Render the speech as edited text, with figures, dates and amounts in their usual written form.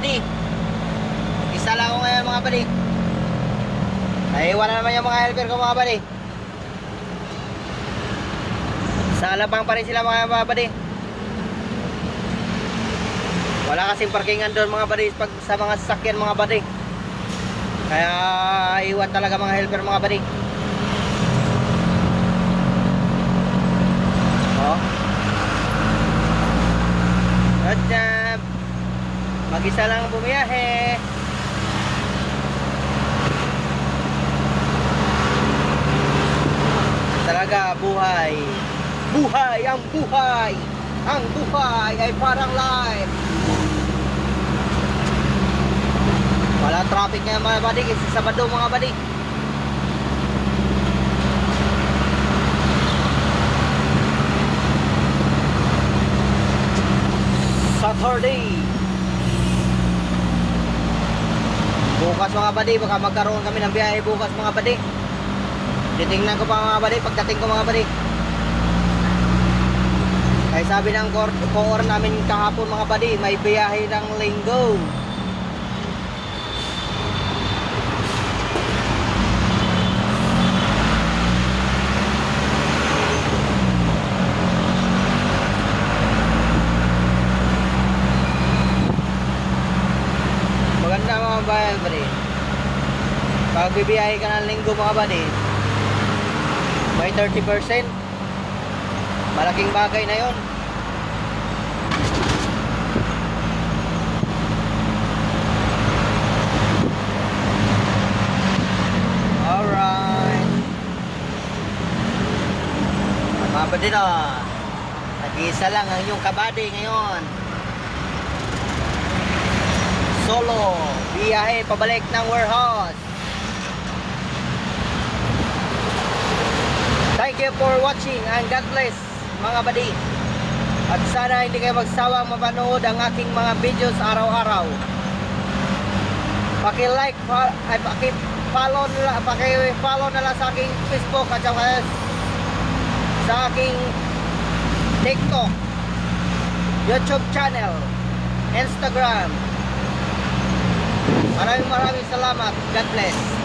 buddy. Isa lang ako ngayon mga buddy. Naiwan na naman yung mga helper ko mga buddy. Sa Alabang pa rin sila mga buddy. Wala kasing parkingan doon mga buddy pag sa mga sasakyan mga buddy. Kaya iwan talaga mga helper mga buddy. Oh. Good job. Mag-isa lang bumiyahe. Talaga buhay. Buhay ang buhay. Ang buhay ay parang life. Wala traffic ngayon mga buddy. Kasi Sabado mga buddy. Saturday. Bukas mga buddy, baka magkaroon kami ng biyahe bukas mga buddy. Titingnan ko pa mga buddy, pagdating ko mga buddy. Kaya sabi ng core namin kahapon mga buddy, may biyahe ng linggo. Maganda mga buddy. Pag bibiyahe ka ng linggo mga buddy, may 30%. Malaking bagay na yon. Alright. Mga buddy na, nag-iisa lang ang inyong kabady ngayon. Solo biyahe pabalik ng warehouse. Thank you for watching and God bless mga buddy. At sana hindi kayo magsawang mapanood ang aking mga videos araw-araw. Paki-like, paki-follow na lang sa aking Facebook at sa aking TikTok, YouTube channel, Instagram. Maraming salamat. God bless.